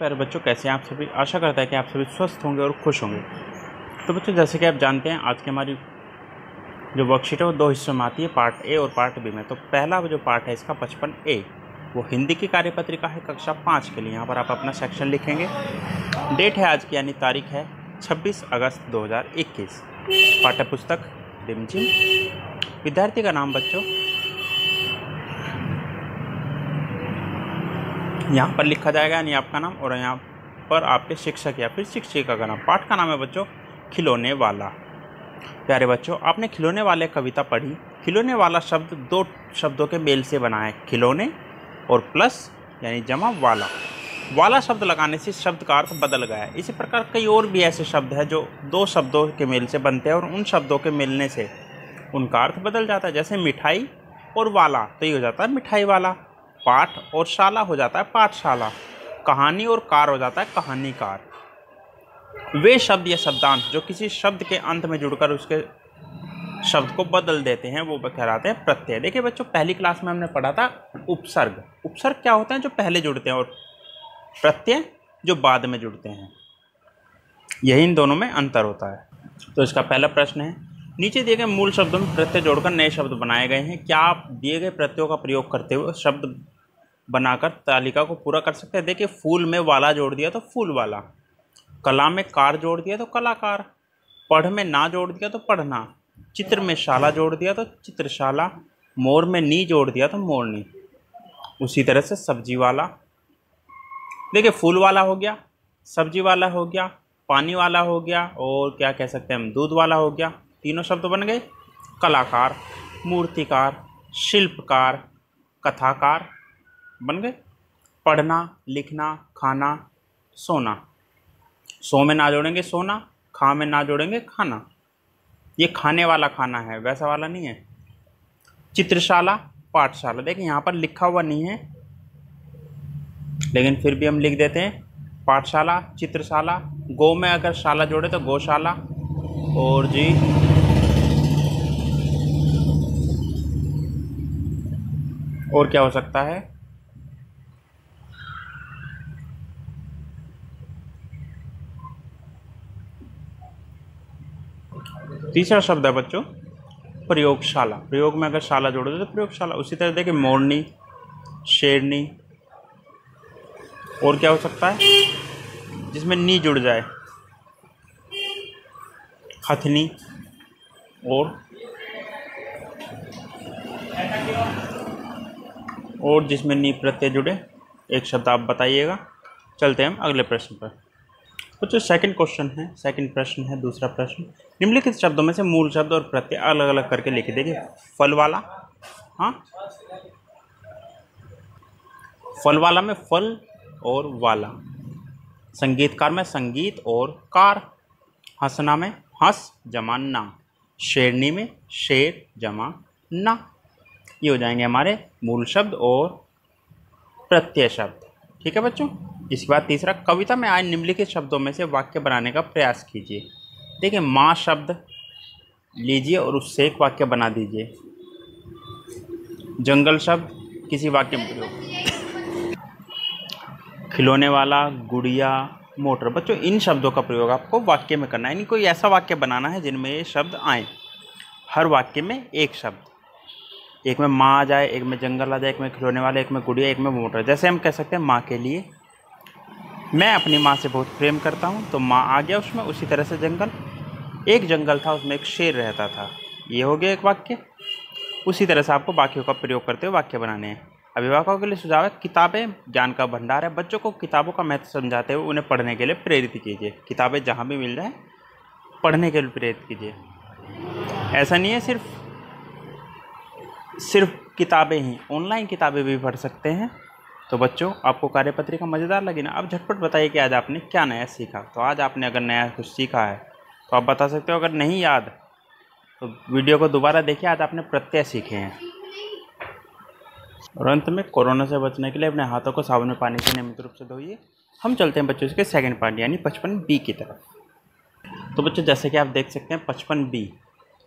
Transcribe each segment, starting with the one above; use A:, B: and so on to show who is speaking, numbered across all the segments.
A: प्यारे बच्चों, कैसे हैं आप सभी। आशा करता है कि आप सभी स्वस्थ होंगे और खुश होंगे। तो बच्चों, जैसे कि आप जानते हैं, आज की हमारी जो वर्कशीट है वो दो हिस्सों में आती है, पार्ट ए और पार्ट बी में। तो पहला जो पार्ट है इसका 55A वो हिंदी की कार्यपत्रिका है कक्षा 5 के लिए। यहाँ पर आप अपना सेक्शन लिखेंगे। डेट है आज की, यानी तारीख है 26 अगस्त 2021। पाठ्य पुस्तक रिमझिम। विद्यार्थी का नाम बच्चों यहाँ पर लिखा जाएगा, यानी आपका नाम, और यहाँ पर आपके शिक्षक या फिर शिक्षिका का नाम। पाठ का नाम है बच्चों खिलौने वाला। प्यारे बच्चों, आपने खिलौने वाले कविता पढ़ी। खिलौने वाला शब्द दो शब्दों के मेल से बना है, खिलौने और प्लस यानी जमा वाला। वाला शब्द लगाने से शब्द का अर्थ बदल गया है। इसी प्रकार कई और भी ऐसे शब्द हैं जो दो शब्दों के मेल से बनते हैं और उन शब्दों के मिलने से उनका अर्थ बदल जाता है। जैसे मिठाई और वाला, तो ये हो जाता है मिठाई वाला। पाठ और शाला हो जाता है पाठशाला। कहानी और कार हो जाता है कहानीकार। वे शब्द या शब्दांश जो किसी शब्द के अंत में जुड़कर उसके शब्द को बदल देते हैं वो कहलाते हैं प्रत्यय। देखिए बच्चों, पहली क्लास में हमने पढ़ा था उपसर्ग। उपसर्ग क्या होते हैं? जो पहले जुड़ते हैं, और प्रत्यय जो बाद में जुड़ते हैं। यही इन दोनों में अंतर होता है। तो इसका पहला प्रश्न है, नीचे दिए गए मूल शब्दों में प्रत्यय जोड़कर नए शब्द बनाए गए हैं। क्या आप दिए गए प्रत्ययों का प्रयोग करते हुए शब्द बनाकर तालिका को पूरा कर सकते हैं? देखिए, फूल में वाला जोड़ दिया तो फूल वाला, कला में कार जोड़ दिया तो कलाकार, पढ़ में ना जोड़ दिया तो पढ़ना, चित्र में शाला जोड़ दिया तो चित्रशाला, मोर में नी जोड़ दिया तो मोरनी। उसी तरह से सब्जी वाला, देखिए फूल वाला हो गया, सब्जी वाला हो गया, पानी वाला हो गया, और क्या कह सकते हैं हम, दूध वाला हो गया। तीनों शब्द बन गए। कलाकार, मूर्तिकार, शिल्पकार, कथाकार बन गए। पढ़ना, लिखना, खाना, सोना। सो में ना जोड़ेंगे सोना, खा में ना जोड़ेंगे खाना। ये खाने वाला खाना है, वैसा वाला नहीं है। चित्रशाला, पाठशाला। देखिए यहाँ पर लिखा हुआ नहीं है, लेकिन फिर भी हम लिख देते हैं पाठशाला, चित्रशाला। गो में अगर शाला जोड़े तो गौशाला। और जी और क्या हो सकता है? तीसरा शब्द है बच्चों प्रयोगशाला। प्रयोग में अगर शाला जोड़े तो प्रयोगशाला। उसी तरह देखिए मोरनी, शेरनी, और क्या हो सकता है जिसमें नी जुड़ जाए? हथनी। और जिसमें नी प्रत्यय जुड़े, एक शब्द आप बताइएगा। चलते हैं हम अगले प्रश्न पर। बच्चों सेकंड क्वेश्चन है, सेकंड प्रश्न है, दूसरा प्रश्न। निम्नलिखित शब्दों में से मूल शब्द और प्रत्यय अलग अलग करके लिखे। देखिए फल वाला, हाँ, फल वाला में फल और वाला। संगीतकार में संगीत और कार। हंसना में हंस जमा ना। शेरनी में शेर जमा ना। ये हो जाएंगे हमारे मूल शब्द और प्रत्यय शब्द। ठीक है बच्चों। इसके बाद तीसरा, कविता में आए निम्नलिखित शब्दों में से वाक्य बनाने का प्रयास कीजिए। देखिए माँ शब्द लीजिए और उससे एक वाक्य बना दीजिए। जंगल शब्द किसी वाक्य में प्रयोग। खिलौने वाला, गुड़िया, मोटर। बच्चों इन शब्दों का प्रयोग आपको वाक्य में करना है, यानी कोई ऐसा वाक्य बनाना है जिनमें ये शब्द आए। हर वाक्य में एक शब्द, एक में माँ आ जाए, एक में जंगल आ जाए, एक में खिलौने वाला, एक में गुड़िया, एक में मोटर। जैसे हम कह सकते हैं माँ के लिए, मैं अपनी माँ से बहुत प्रेम करता हूँ, तो माँ आ गया उसमें। उसी तरह से जंगल, एक जंगल था उसमें एक शेर रहता था, ये हो गया एक वाक्य। उसी तरह से आपको वाक्यों का प्रयोग करते हुए वाक्य बनाने हैं। अभिभावकों के लिए सुझाव है, किताबें ज्ञान का भंडार है। बच्चों को किताबों का महत्व समझाते हुए उन्हें पढ़ने के लिए प्रेरित कीजिए। किताबें जहाँ भी मिल जाए पढ़ने के लिए प्रेरित कीजिए। ऐसा नहीं है सिर्फ किताबें ही, ऑनलाइन किताबें भी पढ़ सकते हैं। तो बच्चों आपको कार्यपत्रिका मज़ेदार लगी ना? अब झटपट बताइए कि आज आपने क्या नया सीखा। तो आज आपने अगर नया कुछ सीखा है तो आप बता सकते हो। अगर नहीं याद तो वीडियो को दोबारा देखिए। आज आपने प्रत्यय सीखे हैं। और अंत में, कोरोना से बचने के लिए अपने हाथों को साबुन में पानी से नियमित रूप से धोइए। हम चलते हैं बच्चों इसके सेकंड पार्ट यानी 55B की तरफ। तो बच्चों जैसे कि आप देख सकते हैं 55B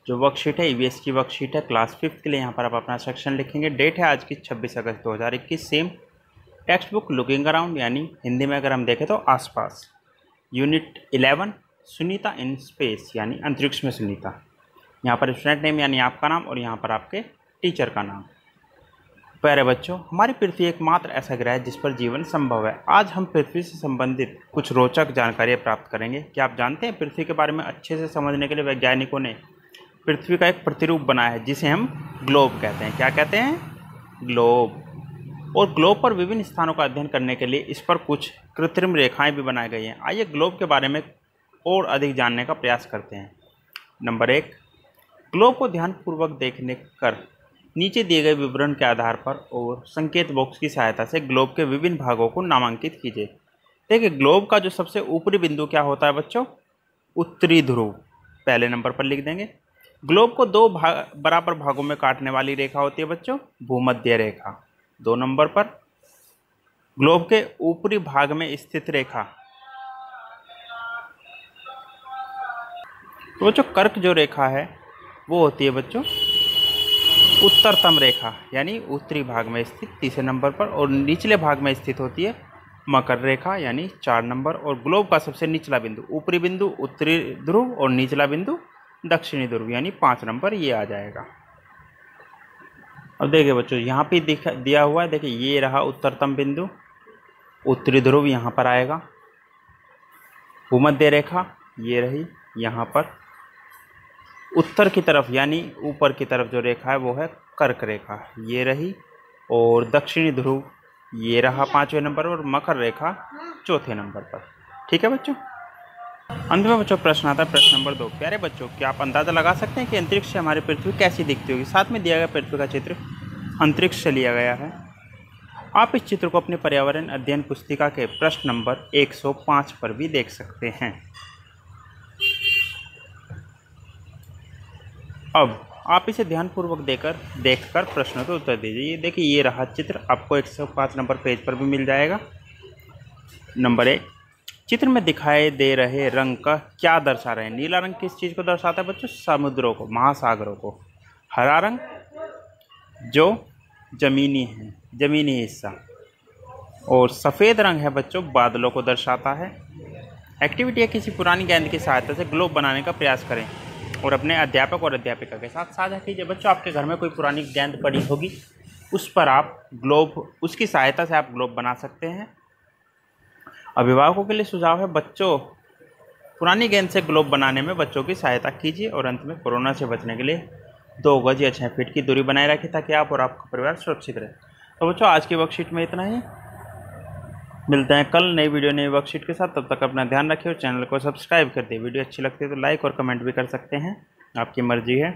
A: जो वर्कशीट है ईवीएस की वर्कशीट है क्लास 5th के लिए। यहाँ पर आप अपना सेक्शन लिखेंगे। डेट है आज की 26 अगस्त 2021। Same text book looking around, यानी हिंदी में अगर हम देखें तो आसपास। यूनिट 11 सुनीता इन स्पेस, यानी अंतरिक्ष में सुनीता। यहाँ पर स्टूडेंट नेम यानी आपका नाम और यहाँ पर आपके टीचर का नाम। प्यारे बच्चों, हमारी पृथ्वी एकमात्र ऐसा ग्रह है जिस पर जीवन संभव है। आज हम पृथ्वी से संबंधित कुछ रोचक जानकारियाँ प्राप्त करेंगे। क्या आप जानते हैं पृथ्वी के बारे में अच्छे से समझने के लिए वैज्ञानिकों ने पृथ्वी का एक प्रतिरूप बनाया है जिसे हम ग्लोब कहते हैं। क्या कहते हैं? ग्लोब। और ग्लोब पर विभिन्न स्थानों का अध्ययन करने के लिए इस पर कुछ कृत्रिम रेखाएं भी बनाई गई हैं। आइए ग्लोब के बारे में और अधिक जानने का प्रयास करते हैं। नंबर 1, ग्लोब को ध्यानपूर्वक देखने कर नीचे दिए गए विवरण के आधार पर और संकेत बॉक्स की सहायता से ग्लोब के विभिन्न भागों को नामांकित कीजिए। देखिए, ग्लोब का जो सबसे ऊपरी बिंदु क्या होता है बच्चों? उत्तरी ध्रुव, पहले नंबर पर लिख देंगे। ग्लोब को 2 बराबर भागों में काटने वाली रेखा होती है बच्चों, भूमध्य रेखा। 2 नंबर पर ग्लोब के ऊपरी भाग में स्थित रेखा, तो बच्चों कर्क जो रेखा है वो होती है बच्चों उत्तरतम रेखा, यानी उत्तरी भाग में स्थित 3 नंबर पर। और निचले भाग में स्थित होती है मकर रेखा, यानी 4 नंबर। और ग्लोब का सबसे निचला बिंदु, ऊपरी बिंदु उत्तरी ध्रुव और निचला बिंदु दक्षिणी ध्रुव, यानी 5 नंबर ये आ जाएगा। अब देखिए बच्चों, यहाँ पे दिया हुआ है, देखिए ये रहा उत्तरतम बिंदु, उत्तरी ध्रुव यहाँ पर आएगा। भूमध्य रेखा ये रही यहाँ पर। उत्तर की तरफ यानी ऊपर की तरफ जो रेखा है वो है कर्क रेखा, ये रही। और दक्षिणी ध्रुव ये रहा 5वें नंबर पर, और मकर रेखा 4थे नंबर पर। ठीक है बच्चों। अंत में बच्चों प्रश्न आता है, प्रश्न नंबर 2। प्यारे बच्चों, क्या आप अंदाज़ा लगा सकते हैं कि अंतरिक्ष से हमारी पृथ्वी कैसी दिखती होगी? साथ में दिया गया पृथ्वी का चित्र अंतरिक्ष से लिया गया है। आप इस चित्र को अपने पर्यावरण अध्ययन पुस्तिका के प्रश्न नंबर 105 पर भी देख सकते हैं। अब आप इसे ध्यानपूर्वक देखकर प्रश्नों के उत्तर दीजिए। देखिए ये रहा चित्र, आपको 105 नंबर पेज पर भी मिल जाएगा। नंबर 1, चित्र में दिखाई दे रहे रंग का क्या दर्शा रहे हैं? नीला रंग किस चीज़ को दर्शाता है बच्चों? समुद्रों को, महासागरों को। हरा रंग जो जमीनी है, जमीनी हिस्सा। और सफ़ेद रंग है बच्चों बादलों को दर्शाता है। एक्टिविटी है, किसी पुरानी गेंद की सहायता से ग्लोब बनाने का प्रयास करें और अपने अध्यापक और अध्यापिका के साथ साझा कीजिए। बच्चों, आपके घर में कोई पुरानी गेंद पड़ी होगी, उस पर आप ग्लोब, उसकी सहायता से आप ग्लोब बना सकते हैं। अभिभावकों के लिए सुझाव है, बच्चों पुरानी गेंद से ग्लोब बनाने में बच्चों की सहायता कीजिए। और अंत में कोरोना से बचने के लिए 2 गज या 6 फीट की दूरी बनाए रखें ताकि आप और आपका परिवार सुरक्षित रहे। तो बच्चों आज की वर्कशीट में इतना ही। मिलते हैं कल नई वीडियो नई वर्कशीट के साथ। तब तक अपना ध्यान रखिए और चैनल को सब्सक्राइब कर दिए। वीडियो अच्छी लगती है तो लाइक और कमेंट भी कर सकते हैं, आपकी मर्जी है।